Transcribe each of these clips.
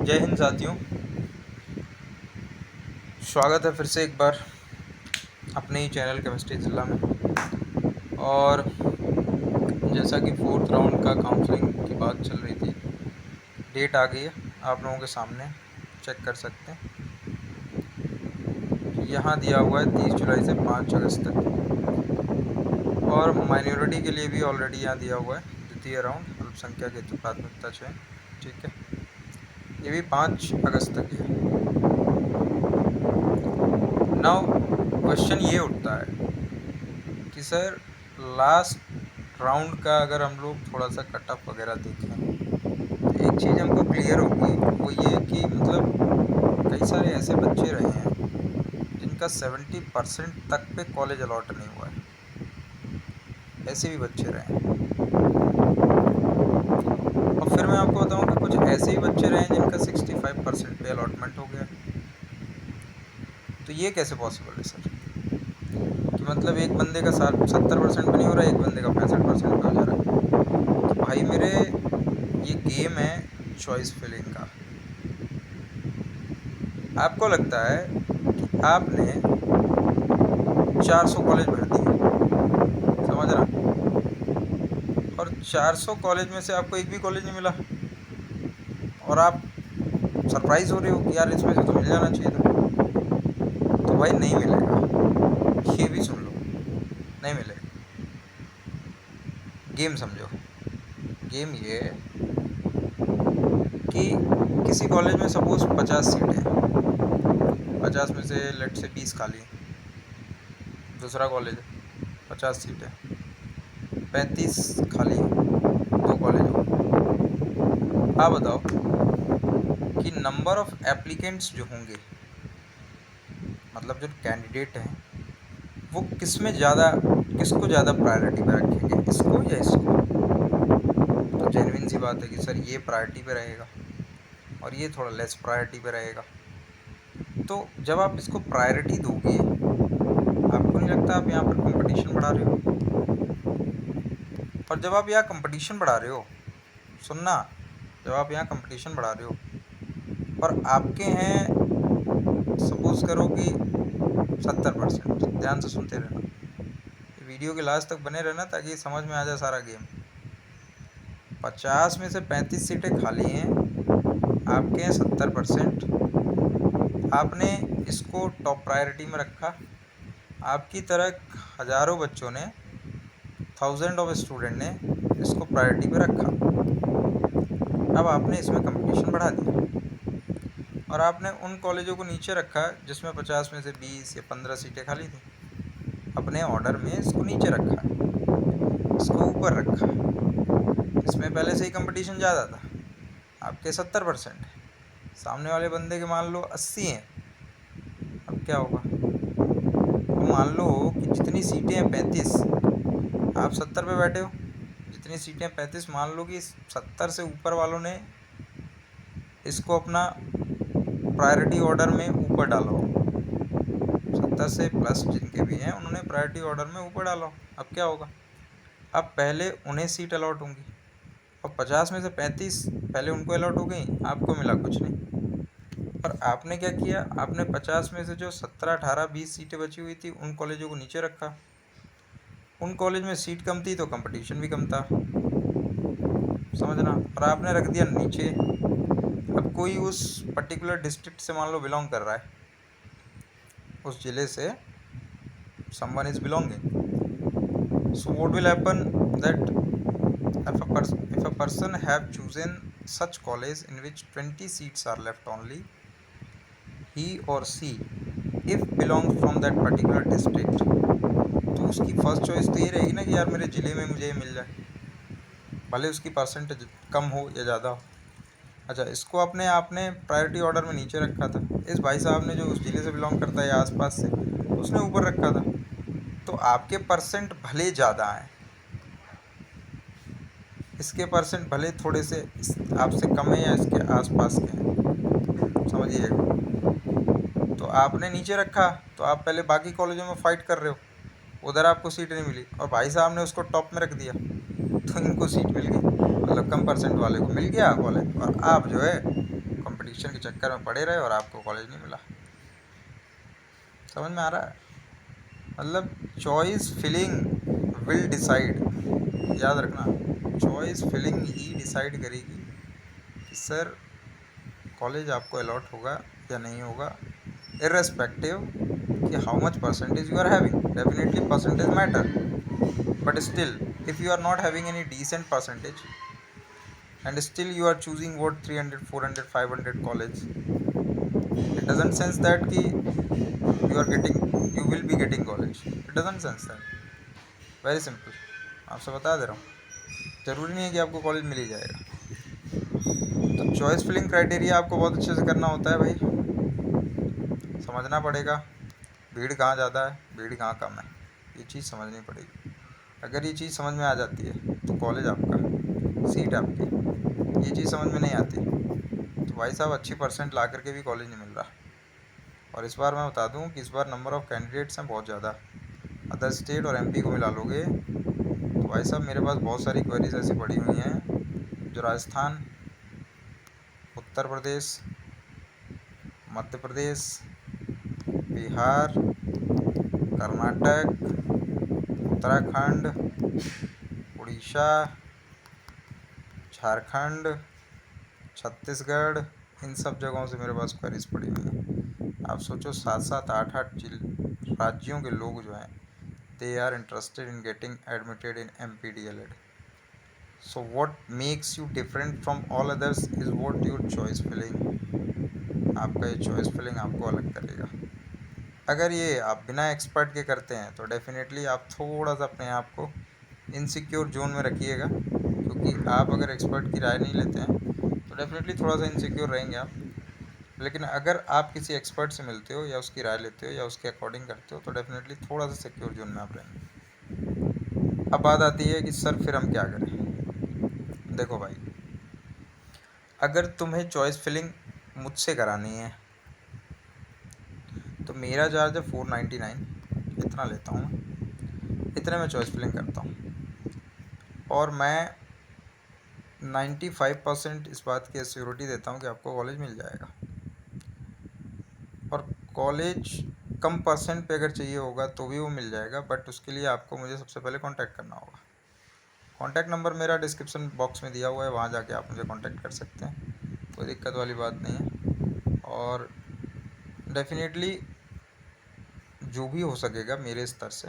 जय हिंद साथियों। स्वागत है फिर से एक बार अपने ही चैनल केमिस्ट्री जिला में। और जैसा कि 4th राउंड का काउंसलिंग की बात चल रही थी, डेट आ गई है, आप लोगों के सामने चेक कर सकते हैं। यहाँ दिया हुआ है 30 जुलाई से 5 अगस्त तक। और माइनॉरिटी के लिए भी ऑलरेडी यहाँ दिया हुआ है द्वितीय राउंड, अल्पसंख्यक हेतु प्राथमिकता चयन। ठीक है, ये भी 5 अगस्त तक है। नाउ क्वेश्चन ये उठता है कि सर लास्ट राउंड का अगर हम लोग थोड़ा सा कट ऑफ वगैरह देखें तो एक चीज़ हमको क्लियर होगी, वो ये कि मतलब कई सारे ऐसे बच्चे रहे हैं जिनका 70% तक पे कॉलेज अलॉट नहीं हुआ है। ऐसे भी बच्चे रहे हैं। और फिर मैं आपको बताऊं कि कुछ ऐसे ही बच्चे रहे हैं जिनका 65% पे अलॉटमेंट हो गया। तो ये कैसे पॉसिबल है सर कि मतलब एक बंदे का 70% भी नहीं हो रहा है, एक बंदे का 65% पे हो जा रहा है। तो भाई मेरे, ये गेम है चॉइस फिलिंग का। आपको लगता है कि आपने 400 कॉलेज भर दिए, समझ रहा, और 400 कॉलेज में से आपको एक भी कॉलेज नहीं मिला और आप सरप्राइज हो रहे हो कि यार इसमें से तो मिल जाना चाहिए था। तो भाई नहीं मिलेगा, ये भी सुन लो, नहीं मिलेगा। गेम समझो, गेम ये है कि किसी कॉलेज में सपोज 50 सीटें हैं, 50 में से लेट से 20 खाली हैं। दूसरा कॉलेज है 50 सीटें, 35 खाली हैं, 2 कॉलेज हो। आप बताओ कि नंबर ऑफ एप्लीकेंट्स जो होंगे, मतलब जो कैंडिडेट हैं, वो किसको ज़्यादा प्रायोरिटी पे रखेंगे, इसको या इसको। तो जेन्युइन सी बात है कि सर ये प्रायोरिटी पे रहेगा और ये थोड़ा लेस प्रायोरिटी पे रहेगा। तो जब आप इसको प्रायोरिटी दोगे, आपको नहीं लगता आप यहाँ पर कंपटीशन बढ़ा रहे हो। और जब आप यहाँ कंपटीशन बढ़ा रहे हो, सुनना, जब आप यहाँ कंपटीशन बढ़ा रहे हो और आपके हैं सपोज करो कि 70%, ध्यान से सुनते रहना, वीडियो के लास्ट तक बने रहना ताकि समझ में आ जाए सारा गेम। 50 में से 35 सीटें खाली हैं, आपके हैं 70%, आपने इसको टॉप प्रायोरिटी में रखा। आपकी तरह हज़ारों बच्चों ने, 1000 ऑफ स्टूडेंट ने इसको प्रायोरिटी पे रखा। अब आपने इसमें कंपटीशन बढ़ा दिया और आपने उन कॉलेजों को नीचे रखा जिसमें 50 में से 20 या 15 सीटें खाली थी। अपने ऑर्डर में इसको नीचे रखा, इसको ऊपर रखा। इसमें पहले से ही कंपटीशन ज़्यादा था, आपके 70% है, सामने वाले बंदे के मान लो 80 हैं। अब क्या होगा, तो मान लो कि जितनी सीटें हैं 35, आप 70 पे बैठे हो, जितनी सीटें 35, मान लो कि 70 से ऊपर वालों ने इसको अपना प्रायोरिटी ऑर्डर में ऊपर डाला हो। 70 से प्लस जिनके भी हैं उन्होंने प्रायोरिटी ऑर्डर में ऊपर डाला हो। अब क्या होगा, अब पहले उन्हें सीट अलॉट होंगी और 50 में से 35 पहले उनको अलॉट हो गई, आपको मिला कुछ नहीं। और आपने क्या किया, आपने 50 में से जो 17, 18, 20 सीटें बची हुई थी उन कॉलेजों को नीचे रखा। उन कॉलेज में सीट कम थी तो कंपटीशन भी कम था, समझना, और आपने रख दिया नीचे। अब कोई उस पर्टिकुलर डिस्ट्रिक्ट से मान लो बिलोंग कर रहा है, उस ज़िले से someone is belonging, so what will happen that if a person have chosen such college in which 20 seats are left only, he or she if belongs from that particular district, तो उसकी first choice तो ये रहेगी ना कि यार मेरे ज़िले में मुझे मिल जाए, भले उसकी परसेंटेज कम हो या ज़्यादा हो। अच्छा, इसको आपने प्रायोरिटी ऑर्डर में नीचे रखा था। इस भाई साहब ने जो उस ज़िले से बिलोंग करता है या आसपास से, उसने ऊपर रखा था। तो आपके परसेंट भले ज़्यादा हैं, इसके परसेंट भले थोड़े से आपसे कम है या इसके आसपास के हैं, समझिएगा। तो आपने नीचे रखा तो आप पहले बाकी कॉलेजों में फ़ाइट कर रहे हो, उधर आपको सीट नहीं मिली, और भाई साहब ने उसको टॉप में रख दिया तो इनको सीट मिल गई, मतलब कम परसेंट वाले को मिल गया कॉलेज, और आप जो है कंपटीशन कंपटीशन के चक्कर में पड़े रहे और आपको कॉलेज नहीं मिला। समझ में आ रहा है? मतलब चॉइस फिलिंग विल डिसाइड, याद रखना, चॉइस फिलिंग ही डिसाइड करेगी कि सर कॉलेज आपको अलॉट होगा या नहीं होगा, इर्रेस्पेक्टिव कि how much percentage you are having. Definitely percentage matter, but still if you are not having any decent percentage and still you are choosing what 300 400 500 college, it doesn't sense that ki you will be getting college, it doesn't sense that, very simple। आपसे बता दे रहा हूँ, ज़रूरी नहीं है कि आपको college मिल ही जाएगा। तो चॉइस फिलिंग क्राइटेरिया आपको बहुत अच्छे से करना होता है भाई, समझना पड़ेगा भीड़ कहाँ ज़्यादा है, भीड़ कहाँ कम है, ये चीज़ समझनी पड़ेगी। अगर ये चीज़ समझ में आ जाती है तो कॉलेज आपका, सीट आपकी। ये चीज़ समझ में नहीं आती तो भाई साहब अच्छी परसेंट ला करके भी कॉलेज नहीं मिल रहा। और इस बार मैं बता दूं कि इस बार नंबर ऑफ़ कैंडिडेट्स हैं बहुत ज़्यादा। अदर स्टेट और एमपी को मिला लोगे तो भाई साहब मेरे पास बहुत सारी क्वेरीज ऐसी पड़ी हुई हैं जो राजस्थान, उत्तर प्रदेश, मध्य प्रदेश, बिहार, कर्नाटक, उत्तराखंड, उड़ीसा, झारखंड, छत्तीसगढ़, इन सब जगहों से मेरे पास क्वेरीज पड़ी हुई हैं। आप सोचो 7-7 8-8 राज्यों के लोग जो हैं they are interested in getting admitted in MPDLED। So what makes you different from all others is what your choice filling. आपका ये चॉइस फिलिंग आपको अलग करेगा। अगर ये आप बिना एक्सपर्ट के करते हैं तो डेफिनेटली आप थोड़ा सा अपने आप को इनसिक्योर जोन में रखिएगा, क्योंकि आप अगर एक्सपर्ट की राय नहीं लेते हैं तो डेफिनेटली थोड़ा सा इनसिक्योर रहेंगे आप। लेकिन अगर आप किसी एक्सपर्ट से मिलते हो या उसकी राय लेते हो या उसके अकॉर्डिंग करते हो तो डेफिनेटली थोड़ा सा सिक्योर जोन में आप रहेंगे। अब बात आती है कि सर फिर हम क्या करें। देखो भाई, अगर तुम्हें चॉइस फिलिंग मुझसे करानी है तो मेरा चार्ज है 499, इतना लेता हूँ मैं, इतने में चॉइस फिलिंग करता हूँ। और मैं 95% इस बात की एश्योरिटी देता हूँ कि आपको कॉलेज मिल जाएगा। और कॉलेज कम परसेंट पे अगर चाहिए होगा तो भी वो मिल जाएगा, बट उसके लिए आपको मुझे सबसे पहले कांटेक्ट करना होगा। कांटेक्ट नंबर मेरा डिस्क्रिप्शन बॉक्स में दिया हुआ है, वहाँ जाके आप मुझे कांटेक्ट कर सकते हैं, कोई दिक्कत वाली बात नहीं है। और डेफिनेटली जो भी हो सकेगा मेरे स्तर से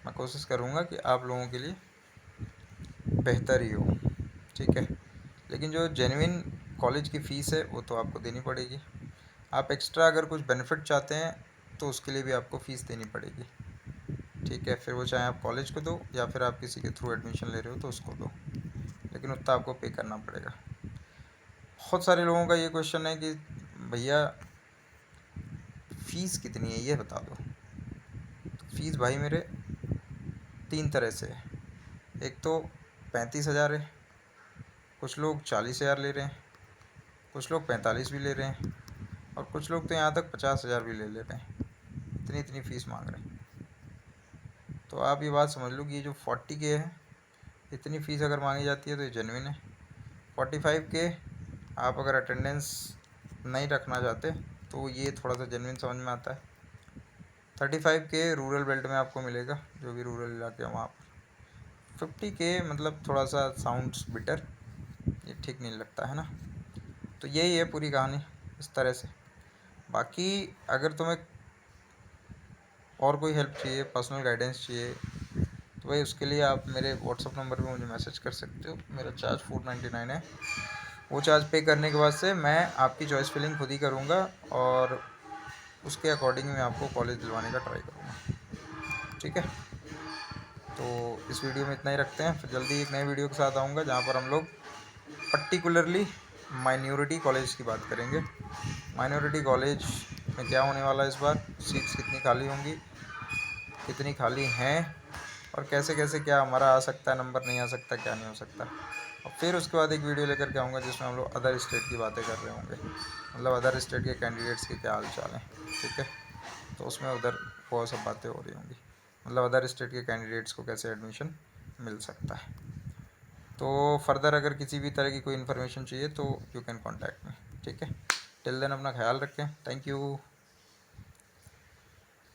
मैं कोशिश करूँगा कि आप लोगों के लिए बेहतर ही हो, ठीक है। लेकिन जो जेन्युइन कॉलेज की फ़ीस है वो तो आपको देनी पड़ेगी। आप एक्स्ट्रा अगर कुछ बेनिफिट चाहते हैं तो उसके लिए भी आपको फ़ीस देनी पड़ेगी, ठीक है। फिर वो चाहे आप कॉलेज को दो या फिर आप किसी के थ्रू एडमिशन ले रहे हो तो उसको दो, लेकिन उतना आपको पे करना पड़ेगा। बहुत सारे लोगों का ये क्वेश्चन है कि भैया फ़ीस कितनी है ये बता दो। तो फ़ीस भाई मेरे 3 तरह से है। एक तो 35,000 है, कुछ लोग 40,000 ले रहे हैं, कुछ लोग 45 भी ले रहे हैं, और कुछ लोग तो यहाँ तक 50,000 भी ले रहे हैं। इतनी इतनी फ़ीस मांग रहे हैं। तो आप ये बात समझ लो कि ये जो 40K है, इतनी फ़ीस अगर मांगी जाती है तो ये जेन्युइन है। 45K आप अगर अटेंडेंस नहीं रखना चाहते तो ये थोड़ा सा जेन्युइन समझ में आता है। 35K रूरल बेल्ट में आपको मिलेगा, जो भी रूरल इलाके हैं वहाँ पर। 50K मतलब थोड़ा सा साउंड्स बिटर, ये ठीक नहीं लगता है ना। तो यही है पूरी कहानी इस तरह से। बाकी अगर तुम्हें और कोई हेल्प चाहिए, पर्सनल गाइडेंस चाहिए, तो भाई उसके लिए आप मेरे व्हाट्सअप नंबर पे मुझे मैसेज कर सकते हो। मेरा चार्ज 499 है। वो चार्ज पे करने के बाद से मैं आपकी चॉइस फिलिंग खुद ही करूँगा और उसके अकॉर्डिंग मैं आपको कॉलेज दिलवाने का ट्राई करूँगा, ठीक है। तो इस वीडियो में इतना ही रखते हैं, फिर जल्दी एक नए वीडियो के साथ आऊँगा जहाँ पर हम लोग पर्टिकुलरली माइनॉरिटी कॉलेज की बात करेंगे। माइनॉरिटी कॉलेज में क्या होने वाला है इस बार, सीट्स कितनी खाली होंगी, कितनी खाली हैं, और कैसे कैसे क्या हमारा आ सकता है नंबर, नहीं आ सकता, क्या नहीं हो सकता। और फिर उसके बाद एक वीडियो लेकर के आऊँगा जिसमें हम लोग अदर स्टेट की बातें कर रहे होंगे, मतलब अदर स्टेट के कैंडिडेट्स के क्या हाल चाल हैं, ठीक है। तो उसमें उधर बहुत सब बातें हो रही होंगी, मतलब अदर स्टेट के कैंडिडेट्स को कैसे एडमिशन मिल सकता है। तो फर्दर अगर किसी भी तरह की कोई इन्फॉर्मेशन चाहिए तो यू कैन कॉन्टैक्ट मी, ठीक है। टिल देन अपना ख्याल रखें। Thank you.